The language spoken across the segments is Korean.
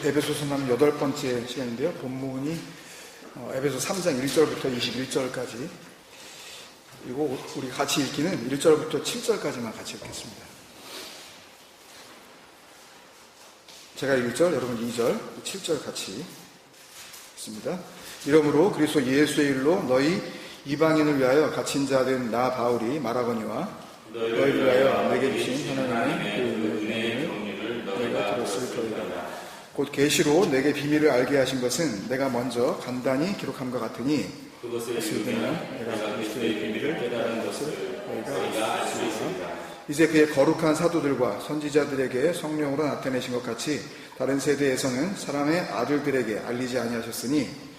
에베소서 나면 8번째 시간인데요. 본문이 에베소 3장 1절부터 21절까지, 그리고 우리 같이 읽기는 1절부터 7절까지만 같이 읽겠습니다. 제가 1절, 여러분 2절, 7절 같이 읽습니다. 이러므로 그리스도 예수의 일로 너희 이방인을 위하여 갇힌 자 된 나 바울이 말하거니와 너희를 위하여 내게 주신 하나님의 그 은혜의 너희가 들었을 터이다. 곧 계시로 내게 비밀을 알게 하신 것은 내가 먼저 간단히 기록함과 같으니 그것을 들으면 내가 그리스도의 비밀을 깨달은 것을 너희가 알수있으리라. 이제 그의 거룩한 사도들과 선지자들에게 성령으로 나타내신 것 같이 다른 세대에서는 사람의 아들들에게 알리지 아니하셨으니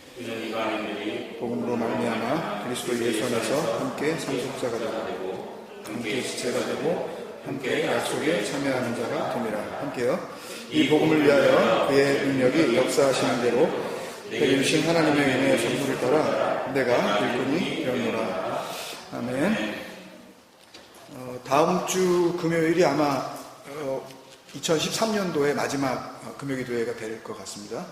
복음으로 말미암아 그리스도 예수 안에서 함께 상속자가 되고 함께 지체가 되고 함께 약속에 참여하는 자가 됨이라. 함께요. 이 복음을 위하여 그의 능력이 역사하시는 대로 내게 주신 하나님의 은혜의 선물을 따라 내가 일꾼이 되었노라. 아멘. 다음 주 금요일이 아마 2013년도의 마지막 금요기도회가 될 것 같습니다.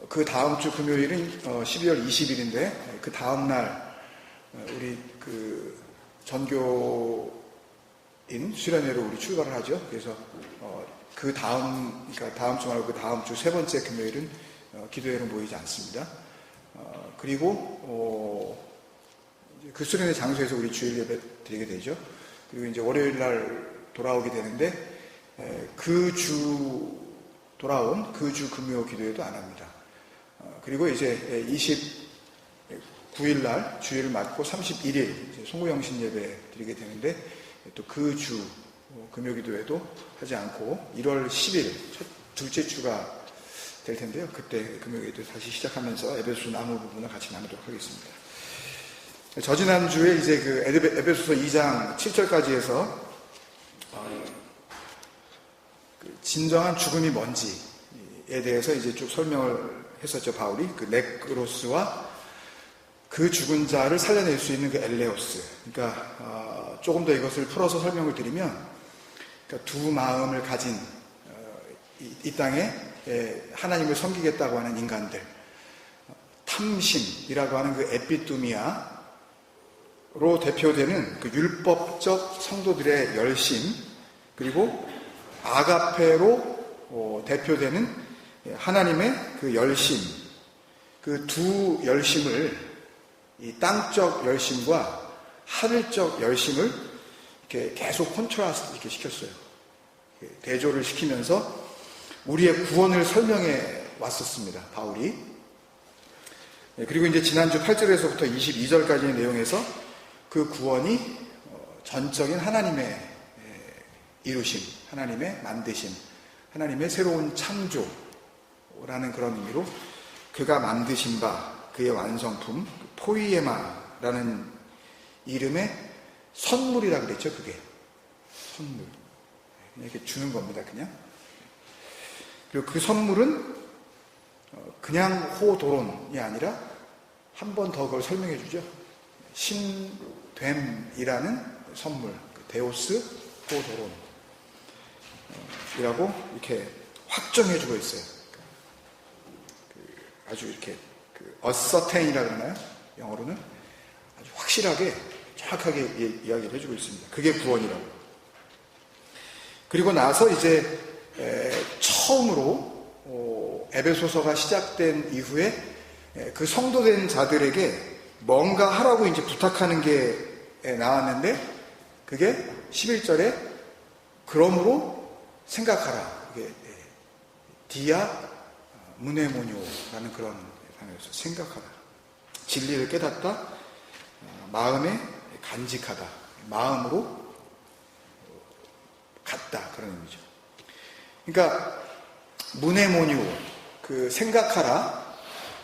그 다음 주 금요일은 12월 20일인데 그 다음 날 우리 그 전교인 수련회로 우리 출발을 하죠. 그래서 그러니까 다음 주 말고 그 다음 주 세 번째 금요일은 기도회로 모이지 않습니다. 그리고 그 수련회 장소에서 우리 주일 예배 드리게 되죠. 그리고 이제 월요일 날 돌아오게 되는데 돌아온 그 주 금요 기도회도 안 합니다. 그리고 이제 29일 날 주일을 맞고 31일 송구영신 예배 드리게 되는데 또 그 주 금요 기도회도 하지 않고 1월 10일 둘째 주가 될 텐데요. 그때 금요 기도 다시 시작하면서 에베소서 나누 부분을 같이 나누도록 하겠습니다. 저지난주에 이제 그 에베소서 2장 7절까지 해서 진정한 죽음이 뭔지에 대해서 이제 쭉 설명을 했었죠. 바울이 그 네크로스와 그 죽은 자를 살려낼 수 있는 그 엘레오스. 그러니까 조금 더 이것을 풀어서 설명을 드리면, 그러니까 두 마음을 가진 이 땅에 하나님을 섬기겠다고 하는 인간들, 탐심이라고 하는 그 에피두미아로 대표되는 그 율법적 성도들의 열심, 그리고 아가페로 대표되는 하나님의 그 열심, 그 두 열심을, 이 땅적 열심과 하늘적 열심을 이렇게 계속 콘트라스트 이렇게 시켰어요. 대조를 시키면서 우리의 구원을 설명해 왔었습니다, 바울이. 그리고 이제 지난주 8절에서부터 22절까지의 내용에서 그 구원이 전적인 하나님의 이루심, 하나님의 만드심, 하나님의 새로운 창조라는 그런 의미로 그가 만드신 바, 그의 완성품, 포이에마라는 이름의 선물이라 그랬죠, 그게. 선물. 그냥 이렇게 주는 겁니다, 그냥. 그리고 그 선물은 그냥 호도론이 아니라 한 번 더 그걸 설명해 주죠. 신됨이라는 선물, 데오스 호도론이라고 이렇게 확정해 주고 있어요. 아주 이렇게 ascertain이라고 그러나요? 영어로는 아주 확실하게 정확하게 이야기를 해주고 있습니다. 그게 구원이라고. 그리고 나서 이제 처음으로 에베소서가 시작된 이후에 그 성도된 자들에게 뭔가 하라고 이제 부탁하는 게 나왔는데, 그게 11절에 그러므로 생각하라. 이게 디아 무네모뇨라는 그런 단어였어요. 생각하다. 진리를 깨닫다. 마음에 간직하다. 마음으로 갖다. 그런 의미죠. 그러니까 무네모뇨, 그 생각하라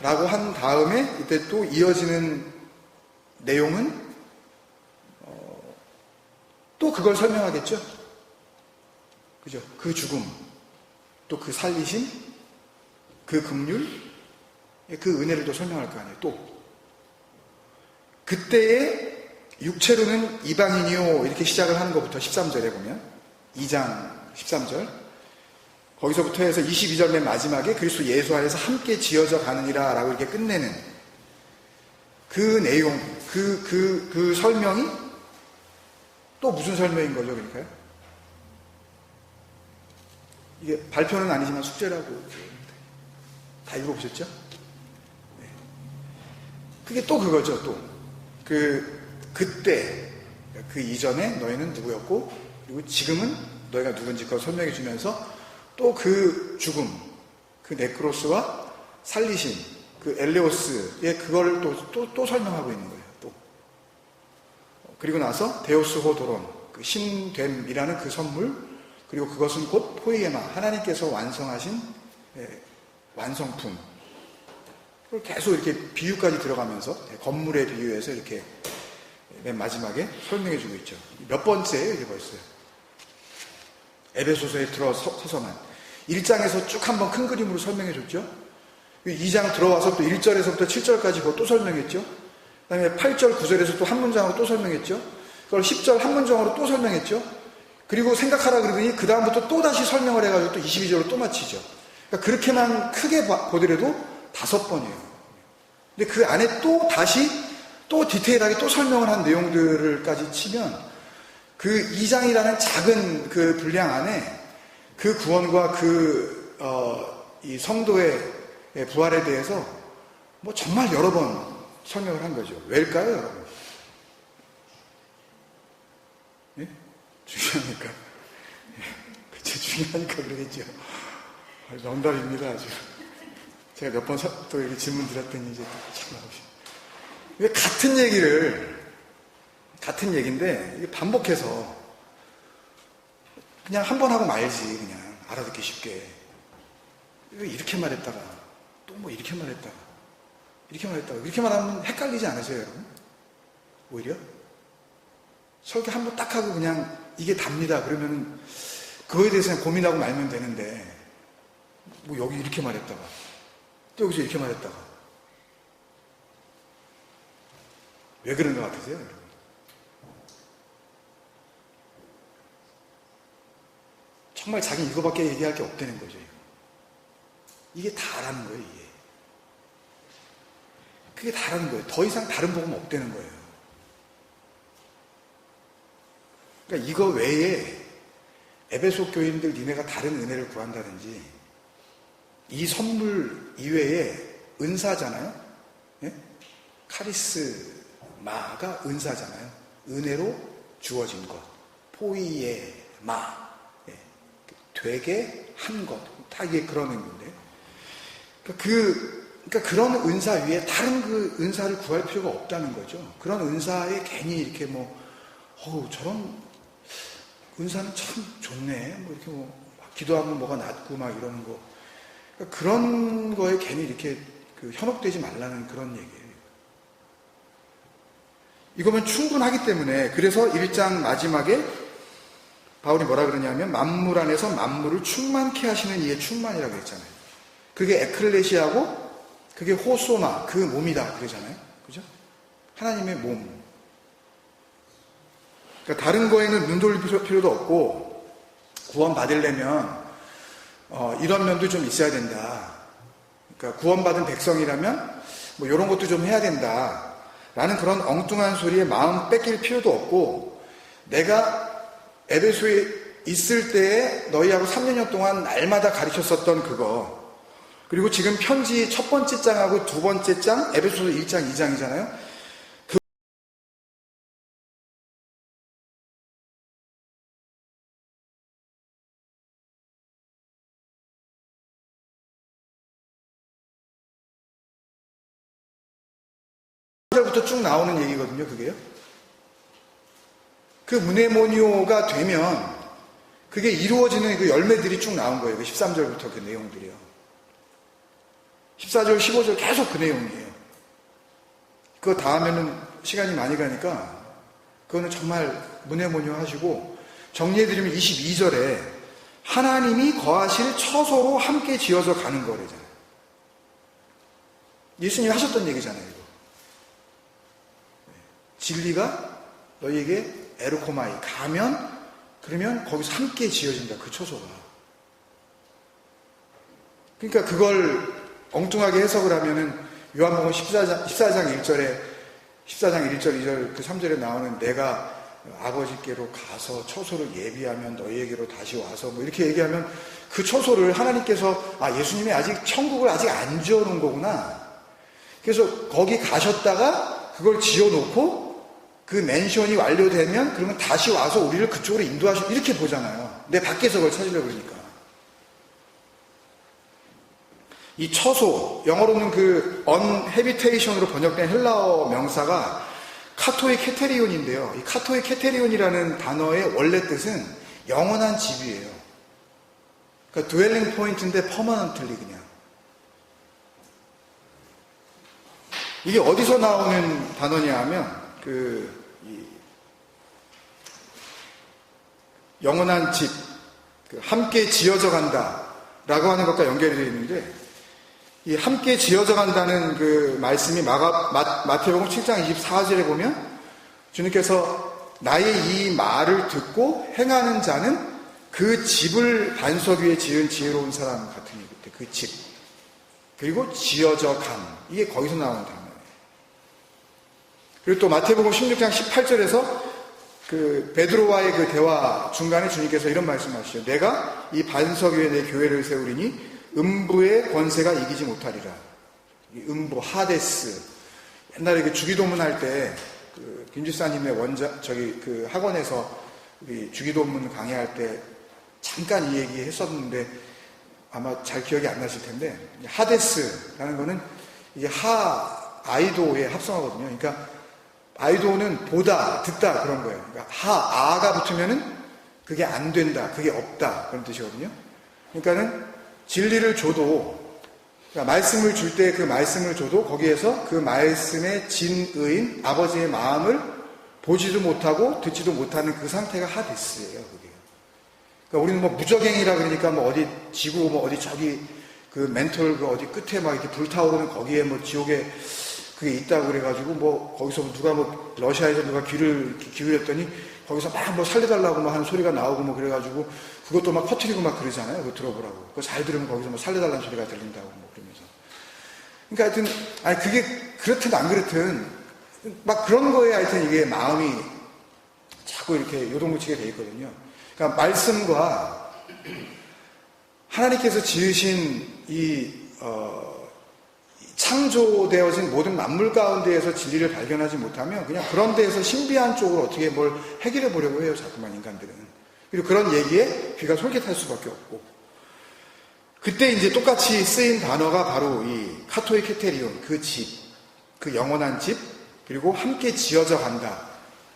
라고 한 다음에 이때 또 이어지는 내용은 또 그걸 설명하겠죠. 그죠? 그 죽음, 또 그 살리심, 그 긍휼, 그 은혜를 또 설명할 거 아니에요. 또 그때의 육체로는 이방인이요 이렇게 시작을 하는 것부터 13절에 보면 2장 13절 거기서부터 해서 22절 맨 마지막에 그리스도 예수 안에서 함께 지어져 가느니라 라고 이렇게 끝내는 그 내용, 그 설명이 또 무슨 설명인 거죠, 그러니까요? 이게 발표는 아니지만 숙제라고 다 읽어보셨죠? 네. 그게 또 그거죠, 또. 그때, 그 이전에 너희는 누구였고, 그리고 지금은 너희가 누군지 그걸 설명해 주면서 또 그 죽음, 그 네크로스와 살리심, 그 엘레오스의 그걸 또 설명하고 있는 거예요, 또. 그리고 나서 데오스 호도론, 그 신됨이라는 그 선물, 그리고 그것은 곧 포이에마, 하나님께서 완성하신 완성품. 그걸 계속 이렇게 비유까지 들어가면서 건물에 비유해서 이렇게 맨 마지막에 설명해 주고 있죠. 몇 번째예요, 이게 벌써요. 에베소서에 들어서서만 1장에서 쭉 한번 큰 그림으로 설명해 줬죠. 2장 들어와서 또 1절에서부터 7절까지 그거 또 설명했죠. 그 다음에 8절, 9절에서 또 한 문장으로 또 설명했죠. 그걸 10절 한 문장으로 또 설명했죠. 그리고 생각하라 그러더니 그 다음부터 또 다시 설명을 해가지고 또 22절로 또 마치죠. 그러니까 그렇게만 크게 보더라도 5번이에요. 근데 그 안에 또 다시 또 디테일하게 또 설명을 한 내용들을까지 치면 그 2장이라는 작은 그 분량 안에 그 구원과 이 성도의 부활에 대해서 뭐 정말 여러 번 설명을 한 거죠. 왜일까요, 여러분? 예? 중요하니까. 그치, 중요하니까 그러겠죠. 농담입니다, 아주. 제가 몇 번 또 이렇게 질문 드렸더니 이제 참 나오시죠. 왜 같은 얘기인데, 이게 반복해서, 그냥 한 번 하고 말지, 그냥. 알아듣기 쉽게. 왜 이렇게 말했다가, 또 뭐 이렇게 말했다가, 이렇게 말했다가, 이렇게 말하면 헷갈리지 않으세요, 여러분? 오히려? 설교 한 번 딱 하고 그냥 이게 답니다. 그러면 그거에 대해서 그냥 고민하고 말면 되는데, 뭐 여기 이렇게 말했다가, 또 여기서 이렇게 말했다가. 왜 그런 것 같으세요, 여러분? 정말 자기 이거밖에 얘기할 게 없다는 거죠, 이거. 이게 다라는 거예요, 이게. 그게 다라는 거예요. 더 이상 다른 복음 없다는 거예요. 그러니까 이거 외에 에베소 교인들 니네가 다른 은혜를 구한다든지 이 선물 이외에 은사잖아요. 예? 카리스마가 은사잖아요. 은혜로 주어진 것. 포이에마. 예. 되게 한 것. 다 이게 그런 의미인데. 그러니까 그런 은사 위에 다른 그 은사를 구할 필요가 없다는 거죠. 그런 은사에 괜히 이렇게 저런 은사는 참 좋네. 뭐 이렇게 기도하면 뭐가 낫고 막 이러는 거. 그러니까 그런 거에 괜히 이렇게 현혹되지 말라는 그런 얘기예요. 이거면 충분하기 때문에 그래서 1장 마지막에 바울이 뭐라 그러냐면 만물 안에서 만물을 충만케 하시는 이의 충만이라고 했잖아요. 그게 에클레시아고 그게 호소마, 그 몸이다 그러잖아요. 그죠? 하나님의 몸. 그러니까 다른 거에는 눈 돌릴 필요도 없고 구원 받으려면 이런 면도 좀 있어야 된다. 그러니까 구원받은 백성이라면 뭐 이런 것도 좀 해야 된다. 라는 그런 엉뚱한 소리에 마음 뺏길 필요도 없고 내가 에베소에 있을 때에 너희하고 3년 동안 날마다 가르쳤었던 그거 그리고 지금 편지 첫 번째 장하고 두 번째 장 에베소서 1장 2장이잖아요. 부터 쭉 나오는 얘기거든요, 그게요. 그 무네모니오가 되면 그게 이루어지는 그 열매들이 쭉 나온 거예요. 그 13절부터 그 내용들이요. 14절, 15절 계속 그 내용이에요. 그거 다음에는 시간이 많이 가니까 그거는 정말 무네모니오 하시고 정리해드리면 22절에 하나님이 거하실 처소로 함께 지어져 가는 거래잖아요. 예수님이 하셨던 얘기잖아요, 이거. 진리가 너희에게 에르코마이 가면 그러면 거기서 함께 지어진다. 그 처소가. 그러니까 그걸 엉뚱하게 해석을 하면은 요한복음 14장 1절에 14장 1절 2절 그 3절에 나오는 내가 아버지께로 가서 처소를 예비하면 너희에게로 다시 와서 뭐 이렇게 얘기하면 그 처소를 하나님께서 예수님이 아직 천국을 아직 안 지어놓은 거구나. 그래서 거기 가셨다가 그걸 지어놓고 그 맨션이 완료되면 그러면 다시 와서 우리를 그쪽으로 인도하시고 이렇게 보잖아요. 내 밖에서 그걸 찾으려고 그러니까. 이 처소, 영어로는 그 unhabitation으로 번역된 헬라어 명사가 카토이 케테리온인데요. 이 카토이 케테리온이라는 단어의 원래 뜻은 영원한 집이에요. 그러니까 dwelling point인데 permanently 그냥. 이게 어디서 나오는 단어냐 하면 영원한 집, 함께 지어져 간다라고 하는 것과 연결이 되어 있는데 이 함께 지어져 간다는 그 말씀이 마태복음 7장 24절에 보면 주님께서 나의 이 말을 듣고 행하는 자는 그 집을 반석 위에 지은 지혜로운 사람 같으니 그 집 그리고 지어져 간 이게 거기서 나오는 단어예요. 그리고 또 마태복음 16장 18절에서 그 베드로와의 그 대화 중간에 주님께서 이런 말씀하시죠. 내가 이 반석 위에 내 교회를 세우리니 음부의 권세가 이기지 못하리라. 음부 하데스. 옛날에 그 주기도문 할 때 그 김지사님의 그 학원에서 우리 주기도문 강의할 때 잠깐 이 얘기 했었는데 아마 잘 기억이 안 나실 텐데 하데스라는 거는 이게 아이도의 합성어거든요. 그러니까 아이도는 보다, 듣다 그런 거예요. 그러니까 아가 붙으면은 그게 안 된다, 그게 없다 그런 뜻이거든요. 그러니까는 진리를 줘도 그러니까 말씀을 줄 때 그 말씀을 줘도 거기에서 그 말씀의 진의인 아버지의 마음을 보지도 못하고 듣지도 못하는 그 상태가 하데스예요. 그게. 그러니까 우리는 뭐 무적행이라 그러니까 뭐 어디 지구 뭐 어디 저기 그 멘톨 그 어디 끝에 막 이렇게 불타오르는 거기에 뭐 지옥에 그게 있다고 그래가지고 뭐 거기서 누가 뭐 러시아에서 누가 귀를 이렇게 기울였더니 거기서 막 뭐 살려달라고 뭐 하는 소리가 나오고 뭐 그래가지고 그것도 막 퍼뜨리고 막 그러잖아요. 그거 들어보라고. 그거 잘 들으면 거기서 뭐 살려달라는 소리가 들린다고 뭐 그러면서. 그러니까 하여튼 그게 그렇든 안 그렇든 막 그런 거에 하여튼 이게 마음이 자꾸 이렇게 요동치게 돼 있거든요. 그러니까 말씀과 하나님께서 지으신 이 창조되어진 모든 만물 가운데에서 진리를 발견하지 못하면 그냥 그런 데에서 신비한 쪽으로 어떻게 뭘 해결해 보려고 해요. 자꾸만 인간들은. 그리고 그런 얘기에 귀가 솔깃할 수밖에 없고. 그때 이제 똑같이 쓰인 단어가 바로 이 카토이 케테리온, 그 집, 그 영원한 집, 그리고 함께 지어져 간다.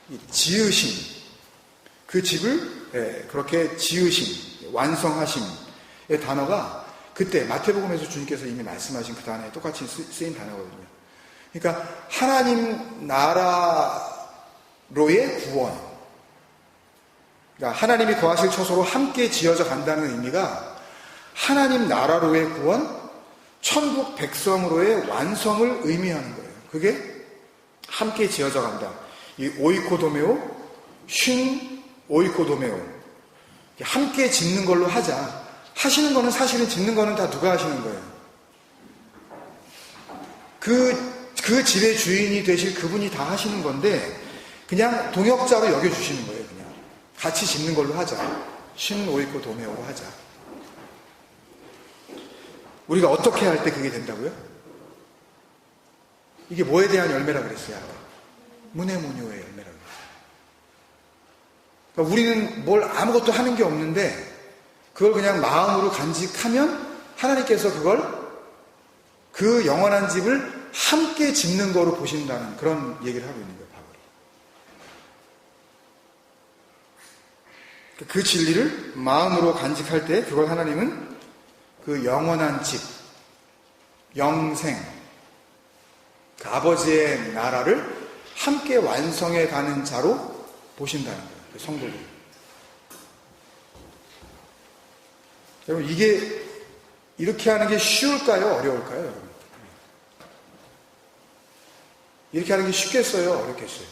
이 지으심, 그 집을 그렇게 지으심, 완성하심의 단어가 그때 마태복음에서 주님께서 이미 말씀하신 그 단어에 똑같이 쓰인 단어거든요. 그러니까 하나님 나라로의 구원. 그러니까 하나님이 거하실 처소로 함께 지어져 간다는 의미가 하나님 나라로의 구원, 천국 백성으로의 완성을 의미하는 거예요. 그게 함께 지어져 간다. 이 오이코도메오, 쉰 오이코도메오. 함께 짓는 걸로 하자. 하시는 거는 사실은 짓는 거는 다 누가 하시는 거예요? 그 집의 주인이 되실 그분이 다 하시는 건데 그냥 동역자로 여겨주시는 거예요. 그냥 같이 짓는 걸로 하자. 쉰 오이코 도메오로 하자. 우리가 어떻게 할 때 그게 된다고요? 이게 뭐에 대한 열매라 그랬어요? 아까 무네무뇨의 열매라 그랬어요. 그러니까 우리는 뭘 아무것도 하는 게 없는데 그걸 그냥 마음으로 간직하면 하나님께서 그걸 그 영원한 집을 함께 짓는 거로 보신다는 그런 얘기를 하고 있는 거예요. 바울이. 그 진리를 마음으로 간직할 때 그걸 하나님은 그 영원한 집, 영생, 그 아버지의 나라를 함께 완성해 가는 자로 보신다는 거예요. 그 성도들. 여러분, 이게 이렇게 하는 게 쉬울까요? 어려울까요? 여러분? 이렇게 하는 게 쉽겠어요? 어렵겠어요?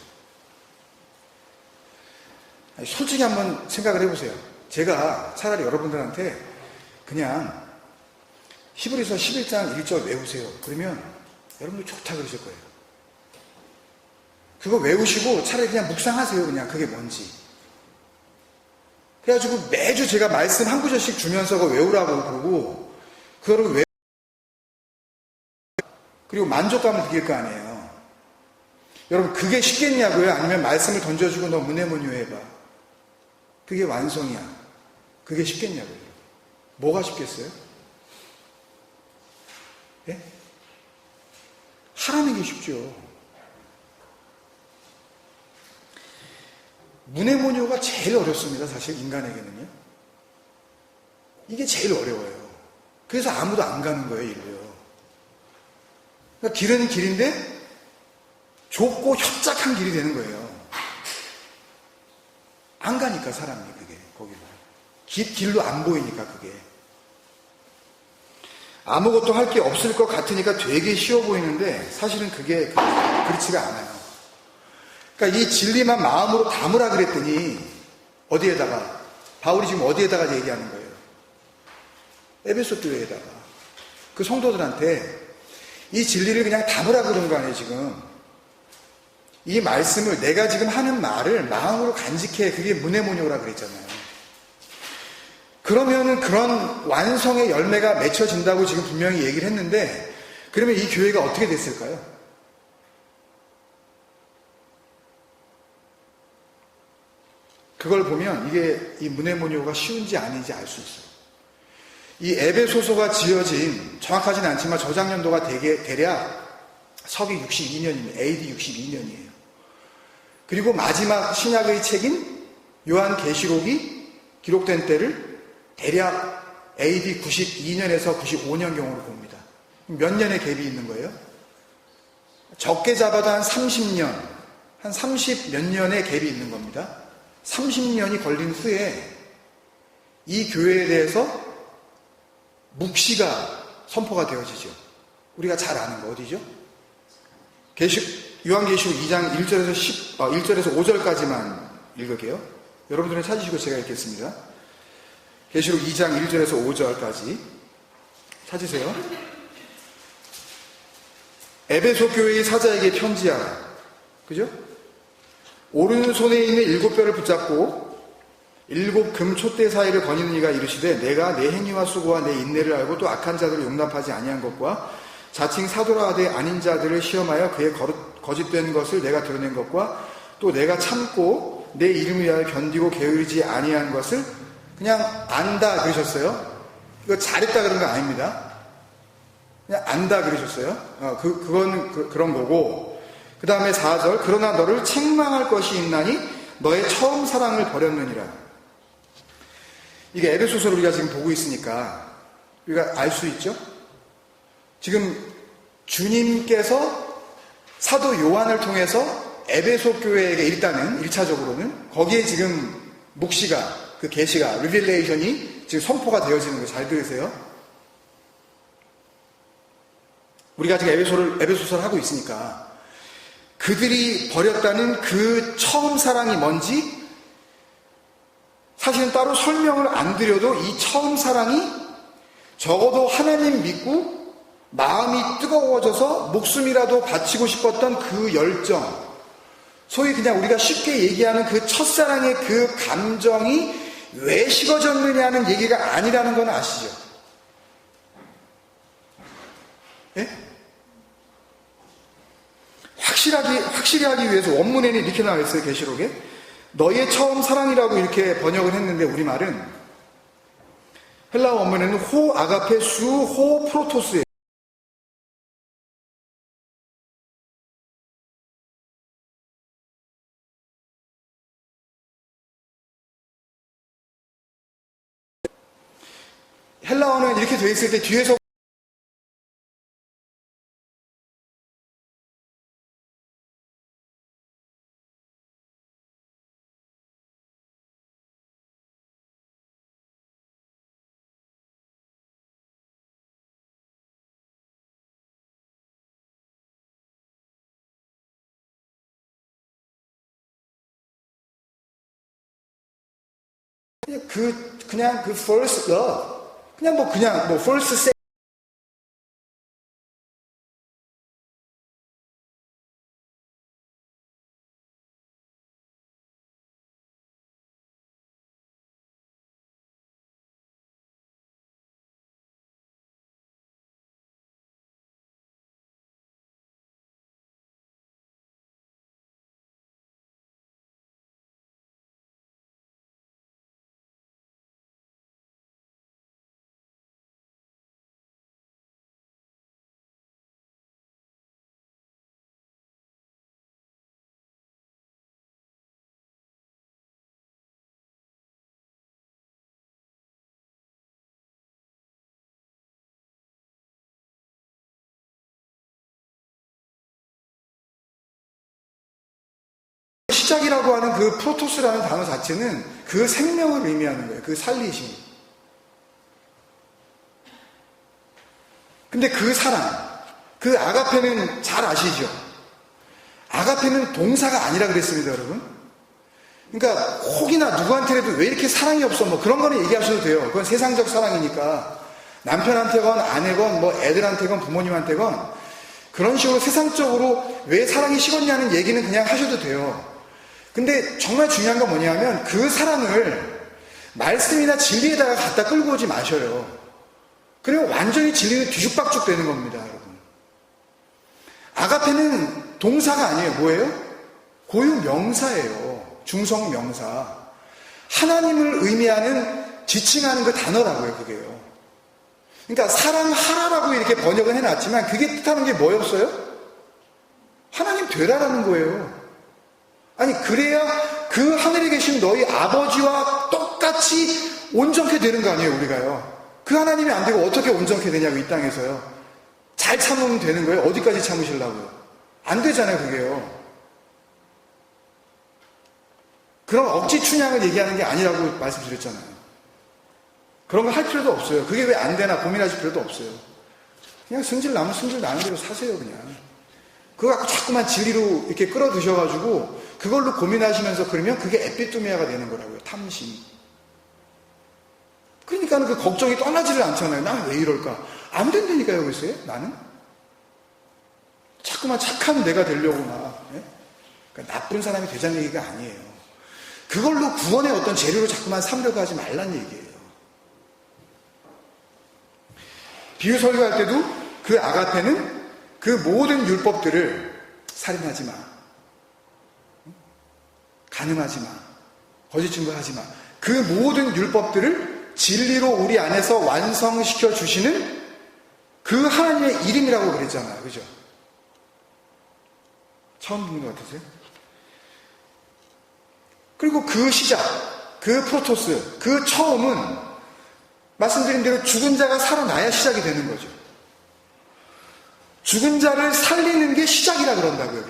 아니, 솔직히 한번 생각을 해보세요. 제가 차라리 여러분들한테 그냥 히브리서 11장 1절 외우세요. 그러면 여러분들 좋다 그러실 거예요. 그거 외우시고 차라리 그냥 묵상하세요. 그냥 그게 뭔지. 그래가지고 매주 제가 말씀 한 구절씩 주면서 그거 외우라고 그러고 그거를 그리고 만족감을 느낄 거 아니에요. 여러분 그게 쉽겠냐고요? 아니면 말씀을 던져주고 너 문해문유 해봐. 그게 완성이야. 그게 쉽겠냐고요? 뭐가 쉽겠어요? 예? 하라는 게 쉽죠. 문해문유가 제일 어렵습니다. 사실 인간에게는요. 이게 제일 어려워요. 그래서 아무도 안 가는 거예요. 일로요. 그러니까 길은 길인데 좁고 협착한 길이 되는 거예요. 안 가니까 사람이 그게 거기로. 길로 안 보이니까 그게. 아무것도 할 게 없을 것 같으니까 되게 쉬워 보이는데 사실은 그게 그렇지가 않아요. 그러니까 이 진리만 마음으로 담으라 그랬더니 어디에다가 바울이 지금 어디에다가 얘기하는 거예요? 에베소 교회에다가 그 성도들한테 이 진리를 그냥 담으라 그런 거 아니에요 지금. 이 말씀을 내가 지금 하는 말을 마음으로 간직해. 그게 문해문유라 그랬잖아요. 그러면은 그런 완성의 열매가 맺혀진다고 지금 분명히 얘기를 했는데 그러면 이 교회가 어떻게 됐을까요? 그걸 보면 이게 이 문해문유가 쉬운지 아닌지 알 수 있어요. 이 에베소서가 지어진 정확하지는 않지만 저작 연도가 대략 서기 62년입니다. AD 62년이에요. 그리고 마지막 신약의 책인 요한계시록이 기록된 때를 대략 AD 92년에서 95년경으로 봅니다. 몇 년의 갭이 있는 거예요? 적게 잡아도 한 30년, 한 30 몇 년의 갭이 있는 겁니다. 30년이 걸린 후에 이 교회에 대해서 묵시가 선포가 되어지죠. 우리가 잘 아는 거 어디죠? 요한계시록 2장 1절에서 5절까지만 읽을게요. 여러분들은 찾으시고 제가 읽겠습니다. 계시록 2장 1절에서 5절까지 찾으세요. 에베소 교회의 사자에게 편지하라. 그죠? 오른손에 있는 7뼈를 붙잡고 7 금 촛대 사이를 거니는 이가 이르시되 내가 내 행위와 수고와 내 인내를 알고 또 악한 자들을 용납하지 아니한 것과 자칭 사도라 하되 아닌 자들을 시험하여 그의 거짓된 것을 내가 드러낸 것과 또 내가 참고 내 이름을 위하여 견디고 게으르지 아니한 것을 그냥 안다 그러셨어요. 이거 잘했다 그런 거 아닙니다. 그냥 안다 그러셨어요. 그건 그런 거고 그 다음에 4절 그러나 너를 책망할 것이 있나니 너의 처음 사랑을 버렸느니라. 이게 에베소서를 우리가 지금 보고 있으니까 우리가 알 수 있죠? 지금 주님께서 사도 요한을 통해서 에베소 교회에게 일단은 1차적으로는 거기에 지금 묵시가 그 계시가 리빌레이션이 지금 선포가 되어지는 거 잘 들으세요. 우리가 지금 에베소서를 하고 있으니까 그들이 버렸다는 그 처음 사랑이 뭔지 사실은 따로 설명을 안 드려도 이 처음 사랑이 적어도 하나님 믿고 마음이 뜨거워져서 목숨이라도 바치고 싶었던 그 열정, 소위 그냥 우리가 쉽게 얘기하는 그 첫사랑의 그 감정이 왜 식어졌느냐는 얘기가 아니라는 건 아시죠? 예? 확실히 하기 위해서 원문에는 이렇게 나와 있어요. 계시록에 너의 처음 사랑이라고 이렇게 번역을 했는데 우리말은 헬라어 원문에는 호 아가페 수 호 프로토스예요. 헬라어는 이렇게 돼 있을 때 뒤에서 그냥 그 first love, 그냥 뭐 first 시작이라고 하는 그 프로토스라는 단어 자체는 그 생명을 의미하는 거예요. 그 살리심. 근데 그 사랑, 그 아가페는 잘 아시죠? 아가페는 동사가 아니라 그랬습니다, 여러분. 그러니까 혹이나 누구한테라도 왜 이렇게 사랑이 없어, 뭐 그런 거는 얘기하셔도 돼요. 그건 세상적 사랑이니까. 남편한테건 아내건 뭐 애들한테건 부모님한테건 그런 식으로 세상적으로 왜 사랑이 식었냐는 얘기는 그냥 하셔도 돼요. 근데 정말 중요한 건 뭐냐면 그 사랑을 말씀이나 진리에다가 갖다 끌고 오지 마셔요. 그리고 완전히 진리는 뒤죽박죽 되는 겁니다, 여러분. 아가페는 동사가 아니에요. 뭐예요? 고유 명사예요. 중성 명사. 하나님을 의미하는 지칭하는 그 단어라고요, 그게요. 그러니까 사랑하라라고 이렇게 번역은 해놨지만 그게 뜻하는 게 뭐였어요? 하나님 되라라는 거예요. 아니 그래야 그 하늘에 계신 너희 아버지와 똑같이 온전케 되는 거 아니에요, 우리가요. 그 하나님이 안 되고 어떻게 온전케 되냐고, 이 땅에서요. 잘 참으면 되는 거예요? 어디까지 참으시려고요? 안 되잖아요, 그게요. 그런 억지 춘향을 얘기하는 게 아니라고 말씀드렸잖아요. 그런 거 할 필요도 없어요. 그게 왜 안 되나 고민하실 필요도 없어요. 그냥 승질 나면 승질 나는 대로 사세요, 그냥. 그거 갖고 자꾸만 진리로 이렇게 끌어드셔가지고 그걸로 고민하시면서 그러면 그게 에피토미아가 되는 거라고요. 탐심. 그러니까 그 걱정이 떠나지를 않잖아요. 나는 왜 이럴까? 안 된다니까요, 글쎄요, 나는. 자꾸만 착한 내가 되려고 막. 예? 그러니까 나쁜 사람이 되자는 얘기가 아니에요. 그걸로 구원의 어떤 재료로 자꾸만 삼려고 하지 말란 얘기예요. 비유 설교할 때도 그 아가페는 그 모든 율법들을 살인하지 마, 간음하지 마, 거짓 증거하지 마, 그 모든 율법들을 진리로 우리 안에서 완성시켜 주시는 그 하나님의 이름이라고 그랬잖아요. 그죠? 처음 듣는 것 같으세요? 그리고 그 시작, 그 프로토스, 그 처음은 말씀드린 대로 죽은 자가 살아나야 시작이 되는 거죠. 죽은 자를 살리는 게 시작이라 그런다고요.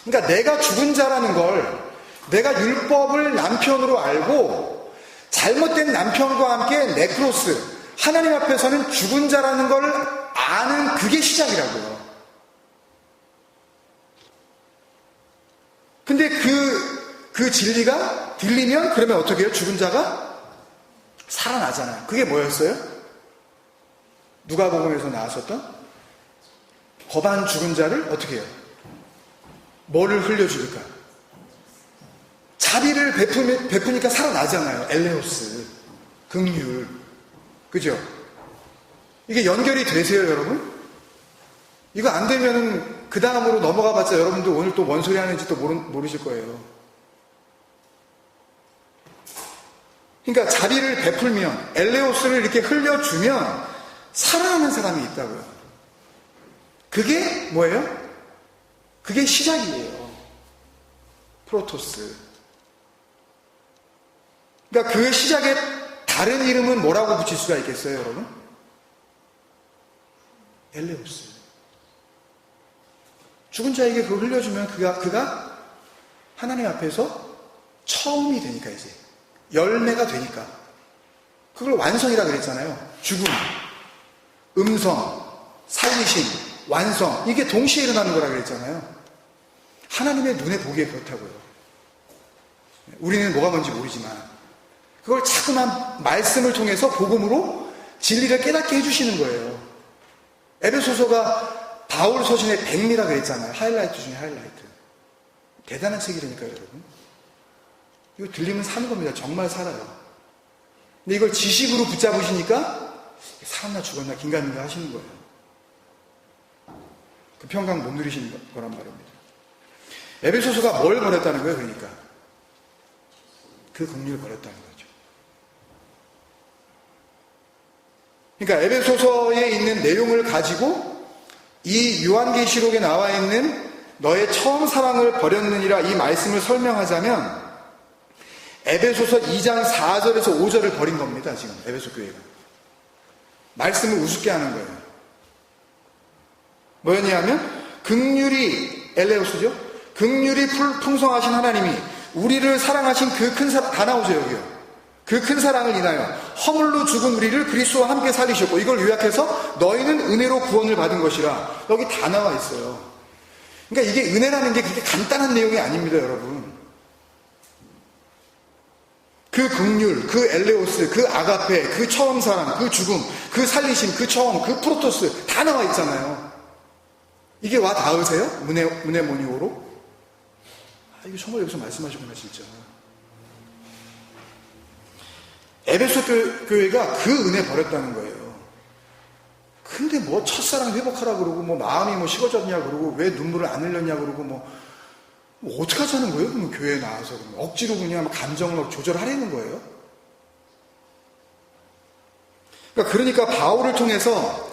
그러니까 내가 죽은 자라는 걸, 내가 율법을 남편으로 알고 잘못된 남편과 함께 네크로스, 하나님 앞에서는 죽은 자라는 걸 아는 그게 시작이라고요. 근데 그 진리가 들리면 그러면 어떻게 해요? 죽은 자가 살아나잖아요. 그게 뭐였어요? 누가복음에서 나왔었던 거반 죽은 자를 어떻게 해요? 뭐를 흘려주니까? 자비를 베푸니까 살아나잖아요. 엘레오스, 긍휼, 그죠? 이게 연결이 되세요, 여러분? 이거 안 되면은 그 다음으로 넘어가봤자 여러분들 오늘 또 뭔 소리 하는지 또 모르실 거예요. 그러니까 자비를 베풀면, 엘레오스를 이렇게 흘려주면 살아나는 사람이 있다고요. 그게 뭐예요? 그게 시작이에요. 프로토스. 그러니까 그 시작에 다른 이름은 뭐라고 붙일 수가 있겠어요, 여러분? 엘레오스. 죽은 자에게 그걸 흘려주면 그가 하나님 앞에서 처음이 되니까, 이제 열매가 되니까, 그걸 완성이라 그랬잖아요. 죽음, 음성, 살리심, 완성, 이게 동시에 일어나는 거라 그랬잖아요. 하나님의 눈에 보기에 그렇다고요. 우리는 뭐가 뭔지 모르지만 그걸 자꾸만 말씀을 통해서 복음으로 진리를 깨닫게 해주시는 거예요. 에베소서가 바울 서신의 백미라 그랬잖아요. 하이라이트 중에 하이라이트. 대단한 책이라니까요, 여러분. 이거 들리면 사는 겁니다. 정말 살아요. 근데 이걸 지식으로 붙잡으시니까 살았나 죽었나 긴가민가 하시는 거예요. 그 평강 못 누리시는 거란 말입니다. 에베소서가 뭘 버렸다는 거예요, 그러니까? 그 긍휼을 버렸다는 거죠. 그러니까 에베소서에 있는 내용을 가지고 이 요한계시록에 나와 있는 너의 처음 사랑을 버렸느니라 이 말씀을 설명하자면 에베소서 2장 4절에서 5절을 버린 겁니다, 지금 에베소 교회가. 말씀을 우습게 하는 거예요. 뭐였냐면 긍휼이 엘레오스죠. 긍휼이 풍성하신 하나님이 우리를 사랑하신 그 큰 사랑, 다 나오죠, 여기요. 그 큰 사랑을 인하여 허물로 죽은 우리를 그리스도와 함께 살리셨고, 이걸 요약해서 너희는 은혜로 구원을 받은 것이라. 여기 다 나와 있어요. 그러니까 이게 은혜라는 게 그렇게 간단한 내용이 아닙니다, 여러분. 그 긍휼, 그 엘레오스, 그 아가페, 그 처음 사랑, 그 죽음, 그 살리심, 그 처음, 그 프로토스 다 나와 있잖아요. 이게 와 닿으세요? 문해모니오로? 이거 정말 여기서 말씀하시구나, 진짜. 에베소 교회가 그 은혜 버렸다는 거예요. 근데 뭐 첫사랑 회복하라 그러고, 뭐 마음이 뭐 식어졌냐 그러고, 왜 눈물을 안 흘렸냐 그러고, 뭐 어떻게 하자는 거예요? 그러면 교회에 나와서 억지로 그냥 감정을 조절하려는 거예요? 그러니까 바울을 통해서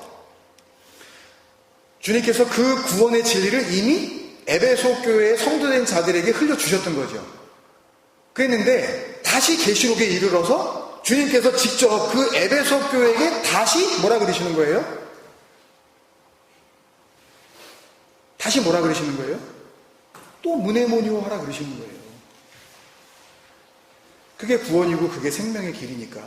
주님께서 그 구원의 진리를 이미 에베소 교회의 성도된 자들에게 흘려주셨던 거죠. 그랬는데 다시 계시록에 이르러서 주님께서 직접 그 에베소 교회에게 다시 뭐라 그러시는 거예요? 다시 뭐라 그러시는 거예요? 또 문해모니오 하라 그러시는 거예요. 그게 구원이고 그게 생명의 길이니까.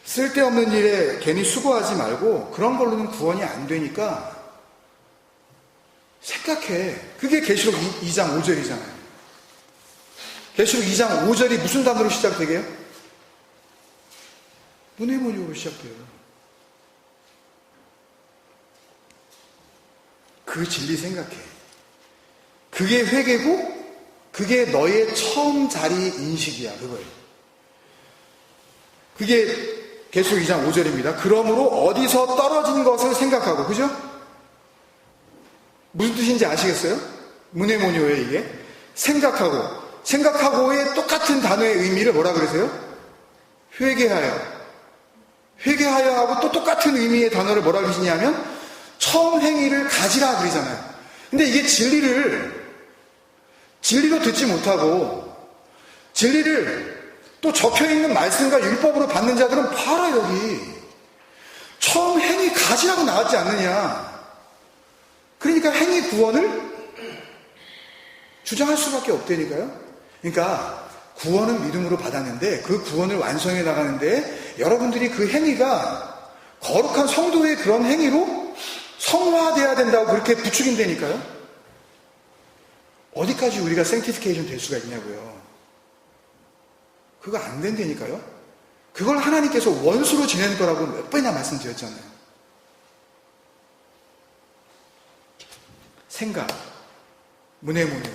쓸데없는 일에 괜히 수고하지 말고 그런 걸로는 구원이 안 되니까 생각해. 그게 계시록 2장 5절이잖아요. 계시록 2장 5절이 무슨 단어로 시작되게요? 문해모니오로 시작돼요. 그 진리 생각해. 그게 회개고 그게 너의 처음 자리 인식이야. 그게 계시록 2장 5절입니다. 그러므로 어디서 떨어진 것을 생각하고, 그죠? 무슨 뜻인지 아시겠어요? 문해모니오에 이게 생각하고의 똑같은 단어의 의미를 뭐라 그러세요? 회개하여 하고 또 똑같은 의미의 단어를 뭐라 그러시냐면 처음 행위를 가지라 그러잖아요. 근데 이게 진리로 듣지 못하고 진리를 또 적혀있는 말씀과 율법으로 받는 자들은 봐라, 여기 처음 행위 가지라고 나왔지 않느냐. 그러니까 행위 구원을 주장할 수밖에 없다니까요. 그러니까 구원은 믿음으로 받았는데 그 구원을 완성해 나가는데 여러분들이 그 행위가 거룩한 성도의 그런 행위로 성화돼야 된다고 그렇게 부추긴다니까요. 어디까지 우리가 생티피케이션 될 수가 있냐고요. 그거 안 된다니까요. 그걸 하나님께서 원수로 지내는 거라고 몇 번이나 말씀드렸잖아요. 생각, 문해모니오,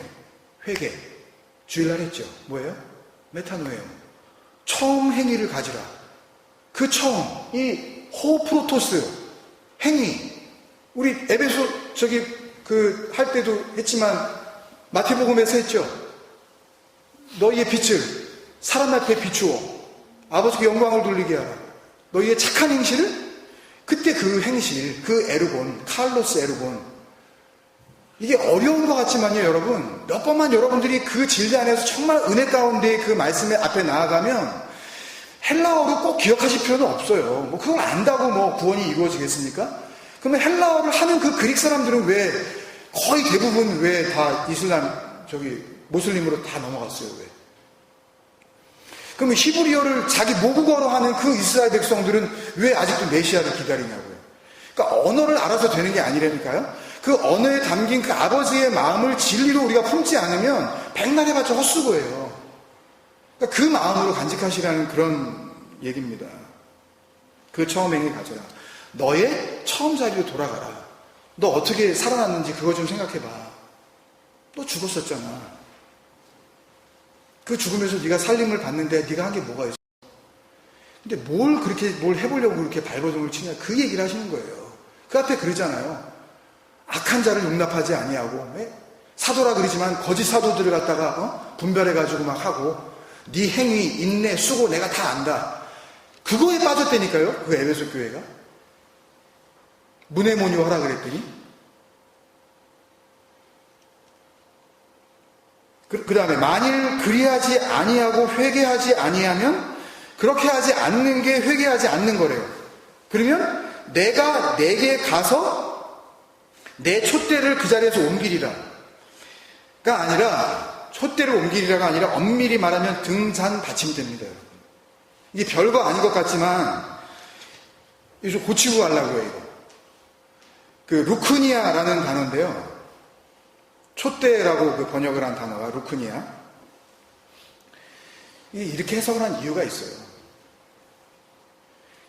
회개, 주일날 했죠. 뭐예요? 메타노예요. 처음 행위를 가지라. 그 처음, 이 호프로토스 행위. 우리 에베소 할 때도 했지만 마태복음에서 했죠. 너희의 빛을 사람 앞에 비추어 아버지께 영광을 돌리게 하라. 너희의 착한 행실을 그때 그 행실, 그 에르곤, 칼로스 에르곤. 이게 어려운 것 같지만요, 여러분. 몇 번만 여러분들이 그 진리 안에서 정말 은혜 가운데 그 말씀의 앞에 나아가면 헬라어로 꼭 기억하실 필요는 없어요. 뭐 그걸 안다고 뭐 구원이 이루어지겠습니까? 그러면 헬라어를 하는 그 그릭 사람들은 왜 거의 대부분 왜 다 모슬림으로 다 넘어갔어요, 왜? 그러면 히브리어를 자기 모국어로 하는 그 이스라엘 백성들은 왜 아직도 메시아를 기다리냐고요. 그러니까 언어를 알아서 되는 게 아니라니까요. 그 언어에 담긴 그 아버지의 마음을 진리로 우리가 품지 않으면 백날 해봤자 헛수고예요. 그러니까 그 마음으로 간직하시라는 그런 얘기입니다. 그 처음 행위 가져라. 너의 처음 자리로 돌아가라. 너 어떻게 살아났는지 그거 좀 생각해봐. 너 죽었었잖아. 그 죽으면서 네가 살림을 받는데 네가 한 게 뭐가 있어? 근데 뭘 해보려고 그렇게 발버둥을 치냐, 그 얘기를 하시는 거예요. 그 앞에 그러잖아요. 악한 자를 용납하지 아니하고, 사도라 그러지만 거짓 사도들을 갖다가 분별해가지고 막 하고, 네 행위, 인내, 수고 내가 다 안다. 그거에 빠졌다니까요, 그 에베소 교회가. 문해모니오 하라 그랬더니. 그 다음에 만일 그리하지 아니하고 회개하지 아니하면 그렇게 하지 않는 게 회개하지 않는 거래요. 그러면 내가 내게 가서 내 촛대를 그 자리에서 옮기리라. 아니라, 촛대를 옮기리라가 아니라 엄밀히 말하면 등잔 받침대입니다, 여러분. 이게 별거 아닌 것 같지만, 이거 좀 고치고 가려고요, 이거. 그, 루크니아라는 단어인데요. 촛대라고 그 번역을 한 단어가 루크니아. 이렇게 해석을 한 이유가 있어요.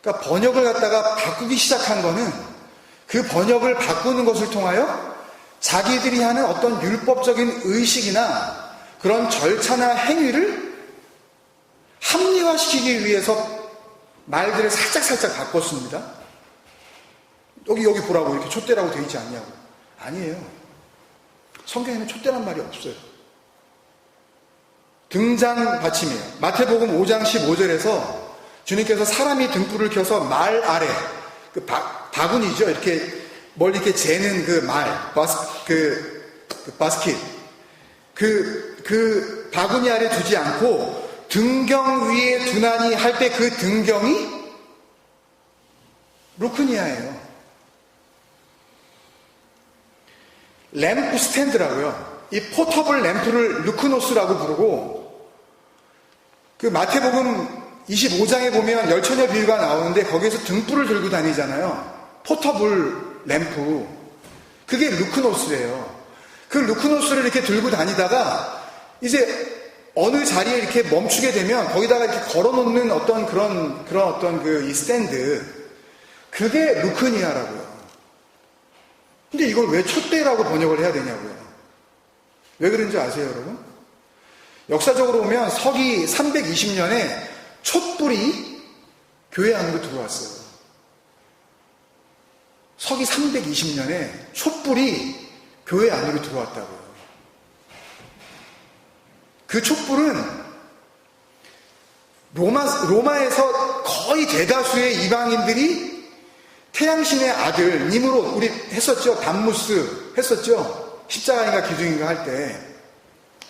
그러니까 번역을 갖다가 바꾸기 시작한 거는 그 번역을 바꾸는 것을 통하여 자기들이 하는 어떤 율법적인 의식이나 그런 절차나 행위를 합리화시키기 위해서 말들을 살짝 바꿨습니다. 여기 보라고 이렇게 촛대라고 되어 있지 않냐고. 아니에요. 성경에는 촛대란 말이 없어요. 등잔 받침이에요. 마태복음 5장 15절에서 주님께서 사람이 등불을 켜서 말 아래, 그 바구니죠. 이렇게 멀리 이렇게 재는 그 말, 바스킷. 그 바구니 아래 두지 않고 등경 위에 두나니 할 때 그 등경이 루크니아예요. 램프 스탠드라고요. 이 포터블 램프를 루크노스라고 부르고, 그 마태복음 25장에 보면 열처녀 비유가 나오는데 거기에서 등불을 들고 다니잖아요. 포터블 램프. 그게 루크노스예요. 그 루크노스를 이렇게 들고 다니다가 이제 어느 자리에 이렇게 멈추게 되면 거기다가 이렇게 걸어놓는 어떤 그런 어떤 이 스탠드. 그게 루크니아라고요. 근데 이걸 왜 촛대라고 번역을 해야 되냐고요. 왜 그런지 아세요, 여러분? 역사적으로 보면 서기 320년에 촛불이 교회 안으로 들어왔어요. 서기 320년에 촛불이 교회 안으로 들어왔다고요. 그 촛불은 로마에서 거의 대다수의 이방인들이 태양신의 아들 니므롯, 우리 했었죠. 담무스 했었죠. 십자가인가 기둥인가 할 때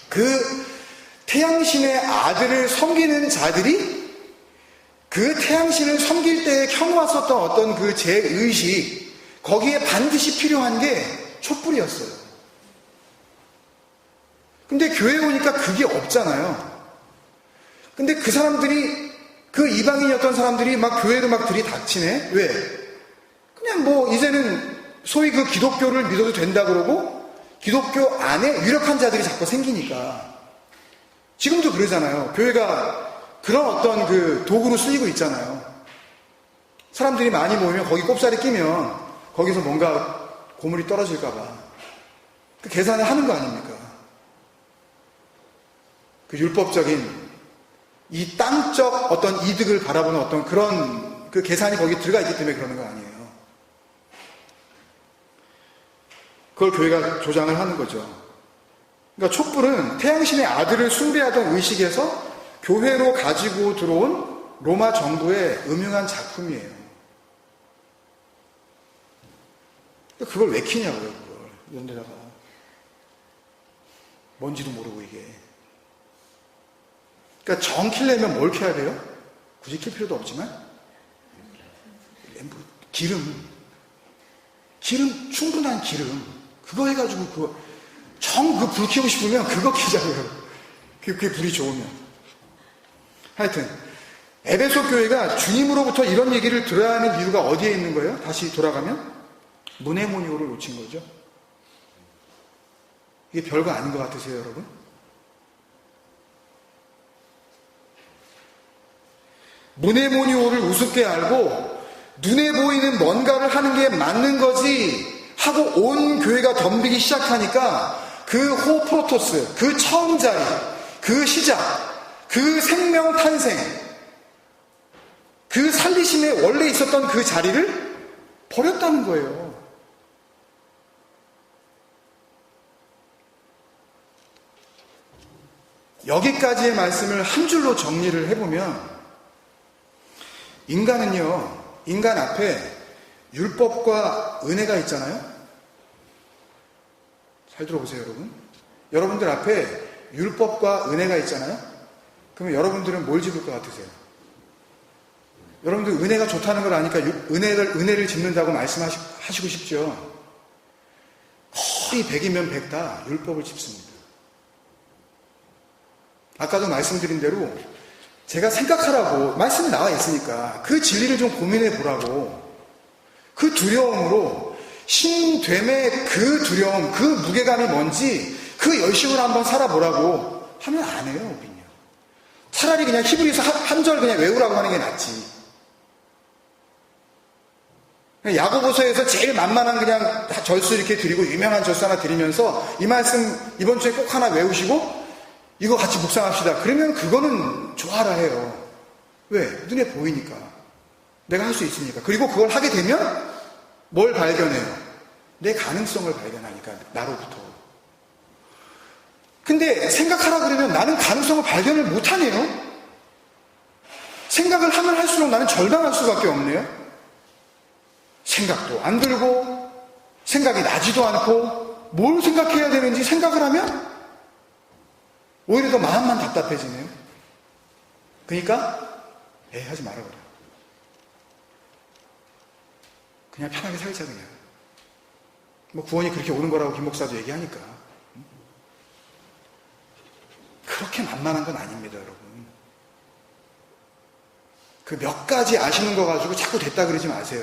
그 태양신의 아들을 섬기는 자들이 그 태양신을 섬길 때에 켜놓았었던 어떤 그 제의식, 거기에 반드시 필요한 게 촛불이었어요. 근데 교회에 오니까 그게 없잖아요. 근데 그 사람들이, 그 이방인이었던 사람들이 막 교회로 막 들이닥치네? 왜? 그냥 뭐 이제는 소위 그 기독교를 믿어도 된다 그러고 기독교 안에 유력한 자들이 자꾸 생기니까. 지금도 그러잖아요. 교회가 그런 어떤 그 도구로 쓰이고 있잖아요. 사람들이 많이 모이면 거기 꼽사리 끼면 거기서 뭔가 고물이 떨어질까봐 그 계산을 하는 거 아닙니까? 그 율법적인 이 땅적 어떤 이득을 바라보는 어떤 그런 그 계산이 거기 들어가 있기 때문에 그러는 거 아니에요. 그걸 교회가 조장을 하는 거죠. 그러니까 촛불은 태양신의 아들을 숭배하던 의식에서 교회로 가지고 들어온 로마 정부의 음흉한 작품이에요. 그걸 왜 키냐고요, 그걸. 이런 데다가. 뭔지도 모르고 이게. 그러니까 정 키려면 뭘 켜야 돼요? 굳이 킬 필요도 없지만. 기름, 충분한 기름. 그거 해가지고 불 켜고 싶으면 그거 켜자고요. 그게 불이 좋으면. 하여튼 에베소 교회가 주님으로부터 이런 얘기를 들어야 하는 이유가 어디에 있는 거예요? 다시 돌아가면 무네모니오를 놓친 거죠. 이게 별거 아닌 것 같으세요, 여러분? 무네모니오를 우습게 알고 눈에 보이는 뭔가를 하는 게 맞는 거지 하고 온 교회가 덤비기 시작하니까 그 호프로토스, 그 처음 자리, 그 시작, 그 생명 탄생, 그 살리심에 원래 있었던 그 자리를 버렸다는 거예요. 여기까지의 말씀을 한 줄로 정리를 해보면 인간 앞에 율법과 은혜가 있잖아요. 잘 들어보세요, 여러분. 여러분들 앞에 율법과 은혜가 있잖아요. 그러면 여러분들은 뭘 집을 것 같으세요? 여러분들 은혜가 좋다는 걸 아니까 은혜를 집는다고 말씀하시고 싶죠. 거의 100이면 100 다 율법을 집습니다. 아까도 말씀드린 대로 제가 생각하라고 말씀이 나와 있으니까 그 진리를 좀 고민해 보라고, 그 두려움으로 신됨의 그 두려움, 그 무게감이 뭔지 그 열심으로 한번 살아보라고 하면 안 해요, 우리는요. 차라리 그냥 히브리서 한 절 그냥 외우라고 하는 게 낫지. 야고보서에서 제일 만만한 그냥 절수 이렇게 드리고 유명한 절수 하나 드리면서 이 말씀 이번 주에 꼭 하나 외우시고 이거 같이 묵상합시다. 그러면 그거는 좋아라 해요. 왜? 눈에 보이니까. 내가 할 수 있으니까. 그리고 그걸 하게 되면 뭘 발견해요? 내 가능성을 발견하니까, 나로부터. 근데 생각하라 그러면 나는 가능성을 발견을 못하네요. 생각을 하면 할수록 나는 절망할 수밖에 없네요. 생각도 안 들고 생각이 나지도 않고 뭘 생각해야 되는지 생각을 하면 오히려 더 마음만 답답해지네요. 그러니까 하지 말아버려. 그냥 편하게 살자 그냥. 뭐 구원이 그렇게 오는 거라고 김 목사도 얘기하니까. 그렇게 만만한 건 아닙니다, 여러분. 그 몇 가지 아시는 거 가지고 자꾸 됐다 그러지 마세요.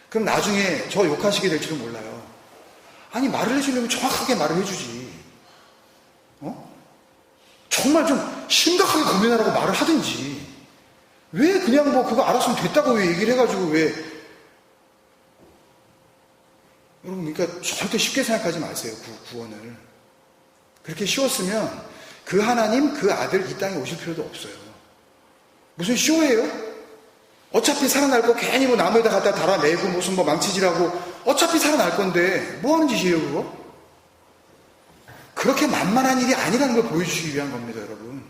그럼 나중에 저 욕하시게 될지도 몰라요. 아니, 말을 해주려면 정확하게 말을 해주지. 정말 좀 심각하게 고민하라고 말을 하든지. 왜 그냥 뭐 그거 알았으면 됐다고 왜 얘기를 해가지고 왜. 여러분, 그러니까 절대 쉽게 생각하지 마세요, 구원을. 그렇게 쉬웠으면 그 하나님, 그 아들 이 땅에 오실 필요도 없어요. 무슨 쇼예요? 어차피 살아날 거 괜히 뭐 나무에다 갖다 달아내고 무슨 뭐 망치질하고 어차피 살아날 건데 뭐 하는 짓이에요, 그거? 그렇게 만만한 일이 아니라는 걸 보여주시기 위한 겁니다, 여러분.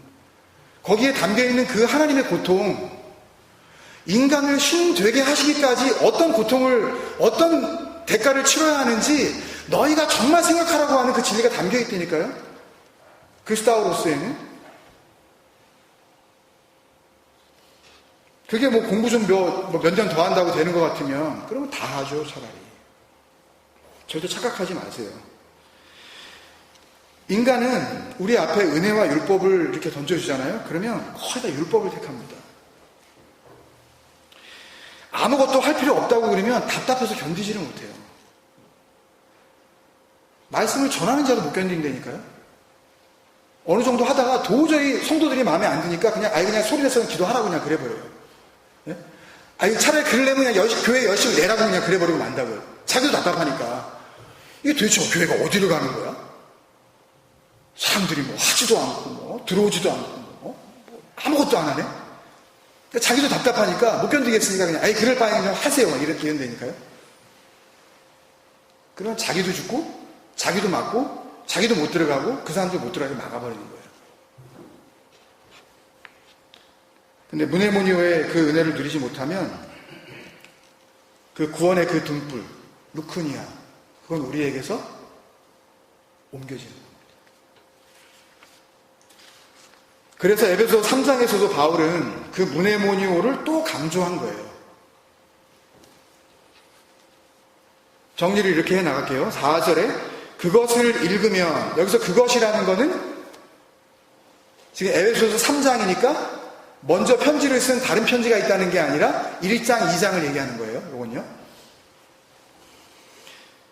거기에 담겨있는 그 하나님의 고통, 인간을 신 되게 하시기까지 어떤 고통을, 어떤 대가를 치러야 하는지 너희가 정말 생각하라고 하는 그 진리가 담겨있다니까요. 그리스도로서에는. 그게 뭐 공부 좀 몇 년 더 한다고 되는 것 같으면 그러면 다 하죠, 차라리. 절대 착각하지 마세요. 인간은 우리 앞에 은혜와 율법을 이렇게 던져주잖아요. 그러면 거의 다 율법을 택합니다. 아무것도 할 필요 없다고 그러면 답답해서 견디지를 못해요. 말씀을 전하는 자도 못 견딘다니까요. 어느 정도 하다가 도저히 성도들이 마음에 안 드니까 그냥 소리 내서 기도하라고 그냥 그래버려요. 예? 차라리 그러려면 그냥 교회 열심히 내라고 그냥 그래버리고 만다고요. 자기도 답답하니까. 이게 도대체 교회가 어디로 가는 거야? 사람들이 뭐 하지도 않고 뭐 들어오지도 않고 뭐 아무것도 안 하네. 그러니까 자기도 답답하니까 못 견디겠으니까 그냥 그럴 바에는 좀 하세요. 이런다니까요. 그러면 자기도 죽고 자기도 맞고 자기도 못 들어가고 그 사람도 못 들어가게 막아버리는 거예요. 근데 문에모니오의 그 은혜를 누리지 못하면 그 구원의 그 등불 루크니아, 그건 우리에게서 옮겨지는 겁니다. 그래서 에베소 3장에서도 바울은 그 문에모니오를 또 강조한 거예요. 정리를 이렇게 해 나갈게요. 4절에 그것을 읽으면, 여기서 그것이라는 거는 지금 에베소서 3장이니까 먼저 편지를 쓴 다른 편지가 있다는 게 아니라 1장, 2장을 얘기하는 거예요. 이건요.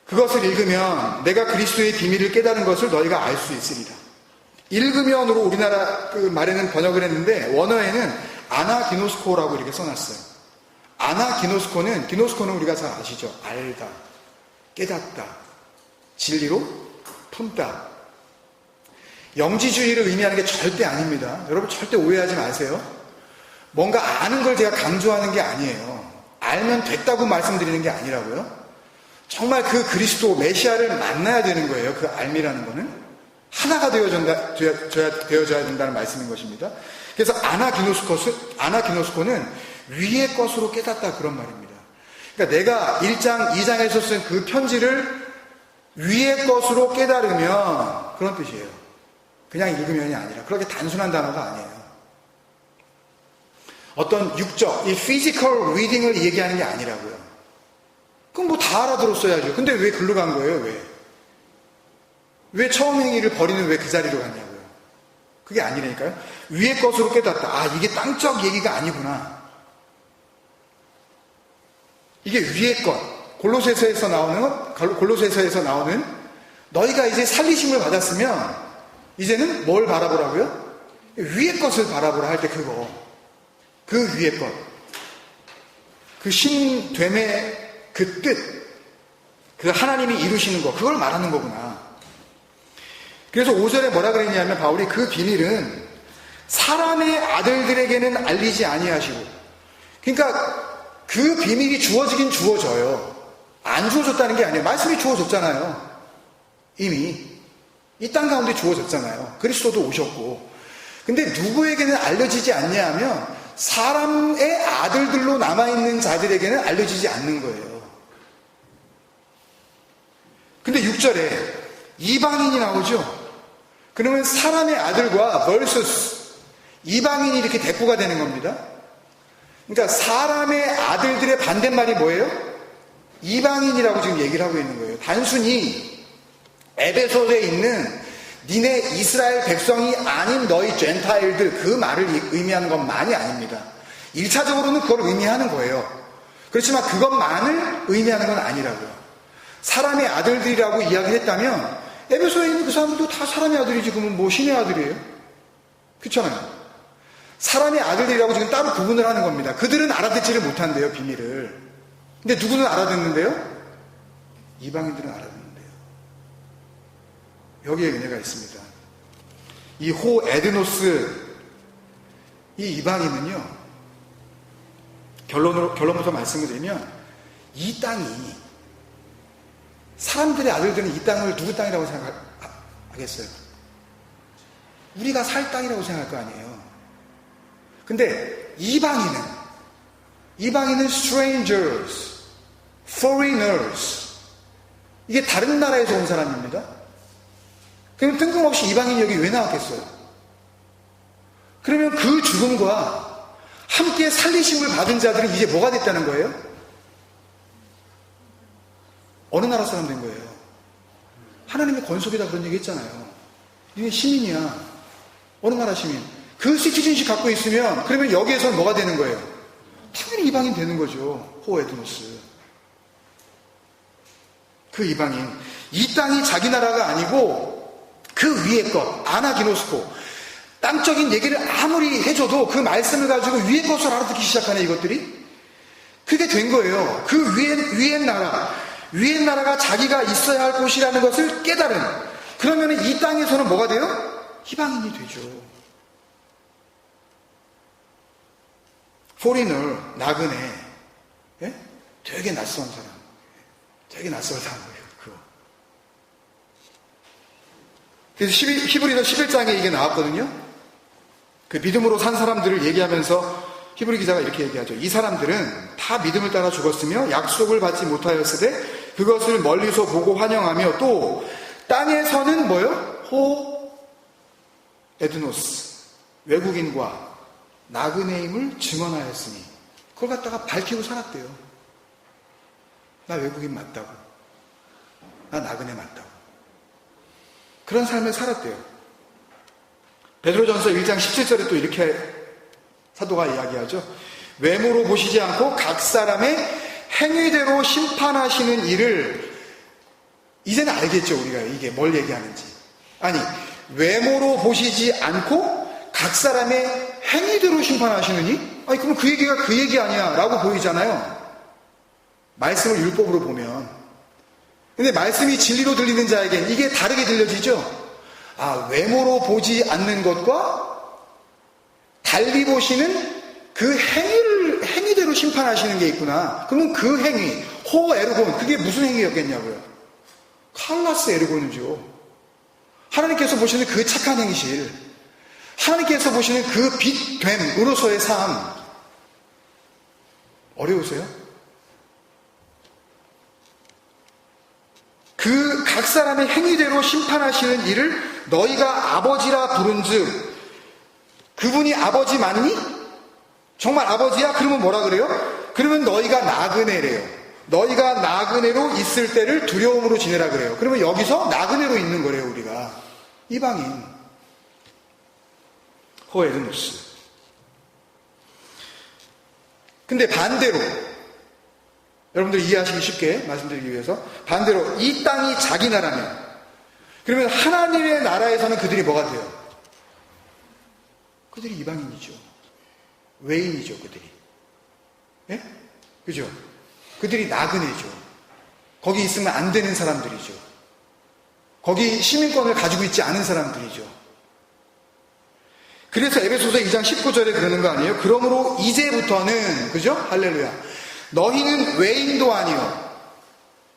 그것을 읽으면 내가 그리스도의 비밀을 깨달은 것을 너희가 알 수 있으리라. 읽으면으로 우리나라 그 말에는 번역을 했는데 원어에는 아나기노스코라고 이렇게 써놨어요. 기노스코는 우리가 잘 아시죠? 알다, 깨닫다, 진리로 품다. 영지주의를 의미하는 게 절대 아닙니다. 여러분 절대 오해하지 마세요. 뭔가 아는 걸 제가 강조하는 게 아니에요. 알면 됐다고 말씀드리는 게 아니라고요. 정말 그 그리스도 메시아를 만나야 되는 거예요. 그 알미라는 거는 하나가 되어져야 된다는 말씀인 것입니다. 그래서 아나기노스코는 위의 것으로 깨닫다, 그런 말입니다. 그러니까 내가 1장, 2장에서 쓴 그 편지를 위의 것으로 깨달으면, 그런 뜻이에요. 그냥 읽으면이 아니라, 그렇게 단순한 단어가 아니에요. 어떤 육적, 이 피지컬 리딩을 얘기하는 게 아니라고요. 그럼 뭐 다 알아들었어야죠. 근데 왜 글로 간 거예요? 왜 처음 행위를 버리는 왜 그 자리로 갔냐고요. 그게 아니라니까요. 위의 것으로 깨닫다. 아, 이게 땅적 얘기가 아니구나. 이게 위의 것. 골로새서에서 나오는 너희가 이제 살리심을 받았으면 이제는 뭘 바라보라고요? 위의 것을 바라보라 할 때 그거. 그 위의 것. 그 신됨의 그 뜻. 그 하나님이 이루시는 거. 그걸 말하는 거구나. 그래서 5절에 뭐라 그랬냐면 바울이 그 비밀은 사람의 아들들에게는 알리지 아니하시고, 그러니까 그 비밀이 주어지긴 주어져요. 안 주어졌다는 게 아니에요. 말씀이 주어졌잖아요. 이미 이 땅 가운데 주어졌잖아요. 그리스도도 오셨고. 근데 누구에게는 알려지지 않냐 하면 사람의 아들들로 남아있는 자들에게는 알려지지 않는 거예요. 근데 6절에 이방인이 나오죠. 그러면 사람의 아들과 versus 이방인이 이렇게 대꾸가 되는 겁니다. 그러니까 사람의 아들들의 반대말이 뭐예요? 이방인이라고 지금 얘기를 하고 있는 거예요. 단순히 에베소에 있는 니네 이스라엘 백성이 아닌 너희 젠타일들, 그 말을 의미하는 것만이 아닙니다. 1차적으로는 그걸 의미하는 거예요. 그렇지만 그것만을 의미하는 건 아니라고요. 사람의 아들들이라고 이야기를 했다면 에베소에 있는 그 사람들도 다 사람의 아들이지, 그러면 뭐 신의 아들이에요? 그렇잖아요. 사람의 아들들이라고 지금 따로 구분을 하는 겁니다. 그들은 알아듣지를 못한대요, 비밀을. 근데 누구는 알아듣는데요? 이방인들은 알아듣는데요. 여기에 은혜가 있습니다. 이 호 에드노스, 이 이방인은요, 결론부터 말씀을 드리면 이 땅이, 사람들의 아들들은 이 땅을 누구 땅이라고 생각하겠어요? 우리가 살 땅이라고 생각할 거 아니에요. 근데 이방인은 strangers, foreigners, 이게 다른 나라에서 온 사람입니다. 그럼 뜬금없이 이방인이 여기 왜 나왔겠어요? 그러면 그 죽음과 함께 살리심을 받은 자들은 이제 뭐가 됐다는 거예요? 어느 나라 사람 된 거예요? 하나님의 권속이다 그런 얘기 했잖아요. 이게 시민이야. 어느 나라 시민. 그 시티즌십 갖고 있으면 그러면 여기에서는 뭐가 되는 거예요? 당연히 이방인 되는 거죠. 호에드노스. 그 이방인. 이 땅이 자기 나라가 아니고 그 위의 것, 아나기노스코. 땅적인 얘기를 아무리 해줘도 그 말씀을 가지고 위의 것을 알아듣기 시작하네, 이것들이. 그게 된 거예요. 그 위의 나라가 자기가 있어야 할 곳이라는 것을 깨달은. 그러면 이 땅에서는 뭐가 돼요? 이방인이 되죠. 포리너, 나그네. 예? 되게 낯선 사람. 되게 낯선 사람이에요. 그거. 그래서 히브리서 11장에 이게 나왔거든요. 그 믿음으로 산 사람들을 얘기하면서 히브리 기자가 이렇게 얘기하죠. 이 사람들은 다 믿음을 따라 죽었으며 약속을 받지 못하였으되 그것을 멀리서 보고 환영하며 또 땅에서는 뭐요? 호 에드노스, 외국인과 나그네임을 증언하였으니 그걸 갖다가 밝히고 살았대요. 나 외국인 맞다고. 나 나그네 맞다고. 그런 삶을 살았대요. 베드로전서 1장 17절에 또 이렇게 사도가 이야기하죠. 외모로 보시지 않고 각 사람의 행위대로 심판하시는 일을 이제는 알겠죠, 우리가 이게 뭘 얘기하는지. 아니, 외모로 보시지 않고 각 사람의 행위대로 심판하시느니? 아니, 그럼 그 얘기가 그 얘기 아니야 라고 보이잖아요. 말씀을 율법으로 보면. 근데 말씀이 진리로 들리는 자에겐 이게 다르게 들려지죠. 아, 외모로 보지 않는 것과 달리 보시는 그 행위대로 심판하시는 게 있구나. 그러면 그 행위, 호 에르곤, 그게 무슨 행위였겠냐고요? 칼라스 에르곤이죠. 하나님께서 보시는 그 착한 행실, 하나님께서 보시는 그 빛됨으로서의 삶. 어려우세요? 그 각 사람의 행위대로 심판하시는 일을 너희가 아버지라 부른즉 그분이 아버지 맞니? 정말 아버지야? 그러면 뭐라 그래요? 그러면 너희가 나그네래요. 너희가 나그네로 있을 때를 두려움으로 지내라 그래요. 그러면 여기서 나그네로 있는 거래요, 우리가. 이방인. 호에드노스. 근데 반대로, 여러분들 이해하시기 쉽게 말씀드리기 위해서, 반대로 이 땅이 자기 나라면, 그러면 하나님의 나라에서는 그들이 뭐가 돼요? 그들이 이방인이죠. 외인이죠, 그들이. 예? 그죠? 그들이 나그네죠. 거기 있으면 안 되는 사람들이죠. 거기 시민권을 가지고 있지 않은 사람들이죠. 그래서 에베소서 2장 19절에 그러는 거 아니에요? 그러므로 이제부터는, 그죠? 할렐루야. 너희는 외인도 아니요.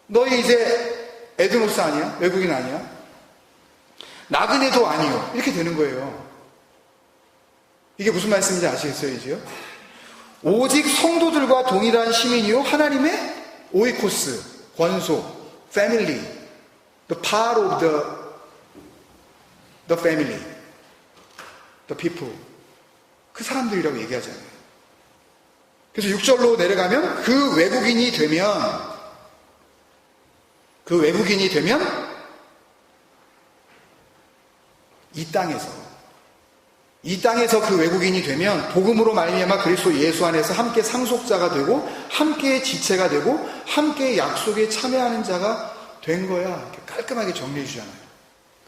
너희 이제 에드노스 아니야? 외국인 아니야? 나그네도 아니요. 이렇게 되는 거예요. 이게 무슨 말씀인지 아시겠어요, 이제요? 오직 성도들과 동일한 시민이요. 하나님의 오이코스, 권속, family, the part of the family, the people. 그 사람들이라고 얘기하잖아요. 그래서 6절로 내려가면 그 외국인이 되면 이 땅에서 그 외국인이 되면 복음으로 말미암아 그리스도 예수 안에서 함께 상속자가 되고 함께 지체가 되고 함께 약속에 참여하는 자가 된 거야. 이렇게 깔끔하게 정리해 주잖아요.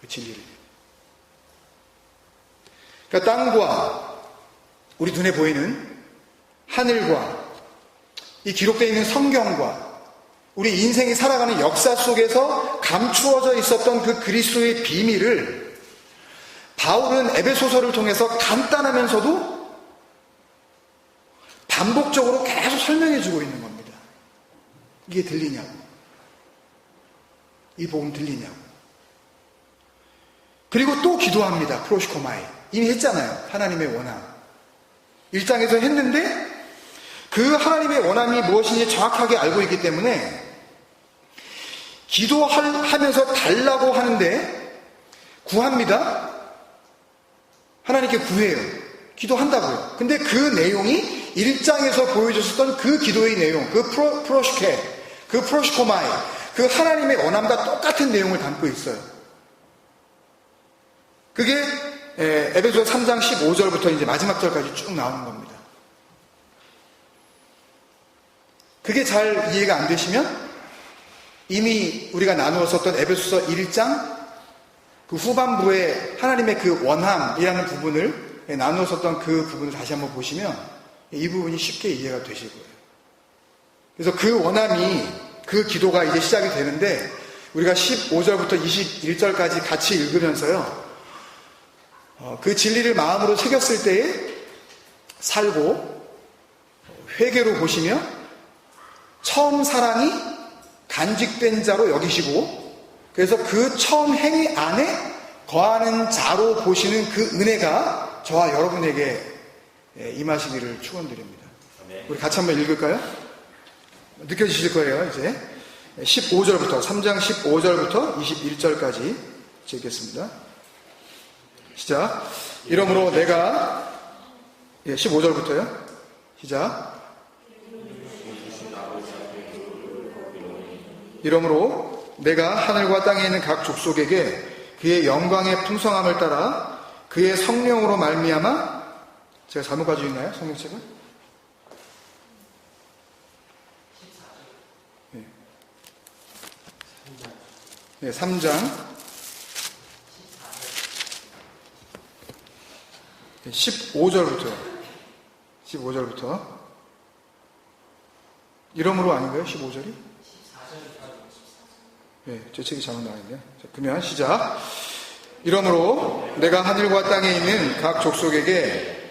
그 진리를. 그러니까 땅과 우리 눈에 보이는 하늘과 이 기록되어 있는 성경과 우리 인생이 살아가는 역사 속에서 감추어져 있었던 그 그리스도의 비밀을 바울은 에베소서를 통해서 간단하면서도 반복적으로 계속 설명해 주고 있는 겁니다. 이게 들리냐고. 이 복음 들리냐고. 그리고 또 기도합니다. 프로시코마이. 이미 했잖아요. 하나님의 원함. 1장에서 했는데 그 하나님의 원함이 무엇인지 정확하게 알고 있기 때문에 기도하면서 달라고 하는데 구합니다. 하나님께 구해요. 기도한다고요. 근데 그 내용이 1장에서 보여줬었던 그 기도의 내용, 그 프로시케, 그 프로시코마이, 그 하나님의 원함과 똑같은 내용을 담고 있어요. 그게 에베소서 3장 15절부터 이제 마지막 절까지 쭉 나오는 겁니다. 그게 잘 이해가 안 되시면 이미 우리가 나누었었던 에베소서 1장 그 후반부에 하나님의 그 원함이라는 부분을 나누었었던 그 부분을 다시 한번 보시면 이 부분이 쉽게 이해가 되실 거예요. 그래서 그 원함이 그 기도가 이제 시작이 되는데 우리가 15절부터 21절까지 같이 읽으면서요. 그 진리를 마음으로 새겼을 때에 살고 회개로 보시며 처음 사랑이 간직된 자로 여기시고 그래서 그 처음 행위 안에 거하는 자로 보시는 그 은혜가 저와 여러분에게 임하시기를 축원드립니다. 우리 같이 한번 읽을까요? 느껴지실 거예요. 이제 15절부터 3장 15절부터 21절까지 읽겠습니다. 시작. 이러므로 내가 15절부터요. 시작. 이러므로 내가 하늘과 땅에 있는 각 족속에게 그의 영광의 풍성함을 따라 그의 성령으로 말미암아 제가 잘못 가지고 있나요? 성경책을? 네, 3장 15절부터 이러므로 아닌가요? 15절이? 네, 제 책이 잘못 나왔네요. 자, 그러면 시작. 이러므로 내가 하늘과 땅에 있는 각 족속에게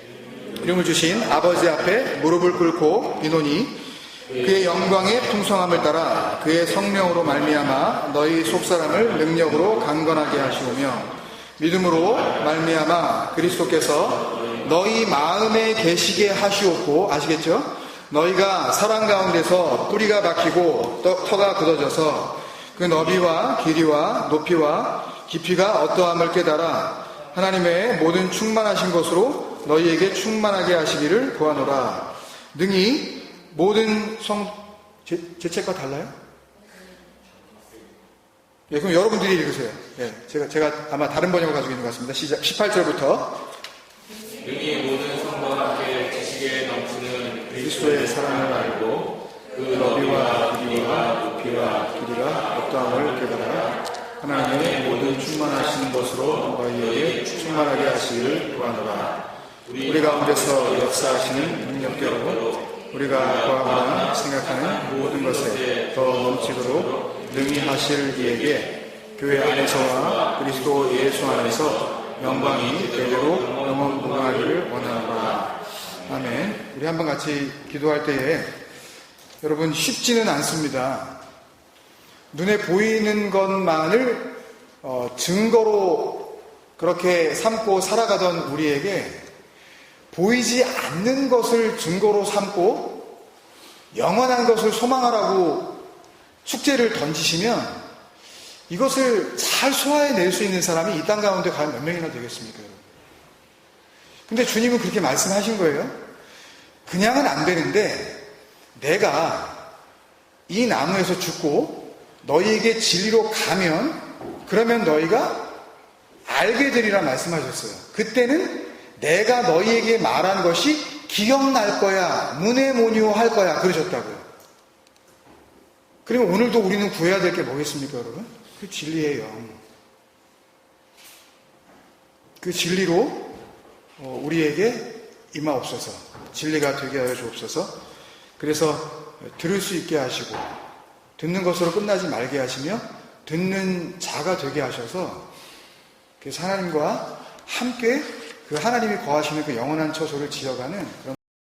이름을 주신 아버지 앞에 무릎을 꿇고 비노니 그의 영광의 풍성함을 따라 그의 성령으로 말미암아 너희 속사람을 능력으로 강건하게 하시오며 믿음으로 말미암아 그리스도께서 너희 마음에 계시게 하시옵고 아시겠죠? 너희가 사랑 가운데서 뿌리가 박히고 터가 굳어져서 그 너비와 길이와 높이와 깊이가 어떠함을 깨달아 하나님의 모든 충만하신 것으로 너희에게 충만하게 하시기를 구하노라. 능히 모든 제 책과 달라요? 예, 그럼 여러분들이 읽으세요. 예, 제가 아마 다른 번역을 가지고 있는 것 같습니다. 시작, 18절부터. 능히 모든 성과 함께 지식에 넘치는 그리스도의 사랑을 알고 그 너비와 길이와 높이와 길이가 어떠함을 깨달아 하나님의 모든 충만하신 것으로 너희에게 충만하게 하시기를 구하노라. 우리 가운데서 역사하시는 능력대로 우리가 구하거나 생각하는 모든 것에 더 넘치도록 능히 하실 이에게 교회 안에서와 그리스도 예수 안에서 영광이 대대로 영원무궁하기를 원하노라. 아멘. 우리 한번 같이 기도할 때에 여러분 쉽지는 않습니다. 눈에 보이는 것만을 증거로 그렇게 삼고 살아가던 우리에게 보이지 않는 것을 증거로 삼고 영원한 것을 소망하라고 축제를 던지시면 이것을 잘 소화해낼 수 있는 사람이 이 땅 가운데 과연 몇 명이나 되겠습니까, 여러분? 근데 주님은 그렇게 말씀하신 거예요. 그냥은 안 되는데 내가 이 나무에서 죽고 너희에게 진리로 가면 그러면 너희가 알게 되리라 말씀하셨어요. 그때는 내가 너희에게 말한 것이 기억날 거야, 문해모니오할 거야 그러셨다고요. 그러면 오늘도 우리는 구해야 될 게 뭐겠습니까, 여러분? 그 진리의 영. 그 진리로 우리에게 임하옵소서. 진리가 되게 하여 주옵소서. 그래서 들을 수 있게 하시고 듣는 것으로 끝나지 말게 하시며 듣는 자가 되게 하셔서 그래서 하나님과 함께 그 하나님이 거하시는 그 영원한 처소를 지어가는 그런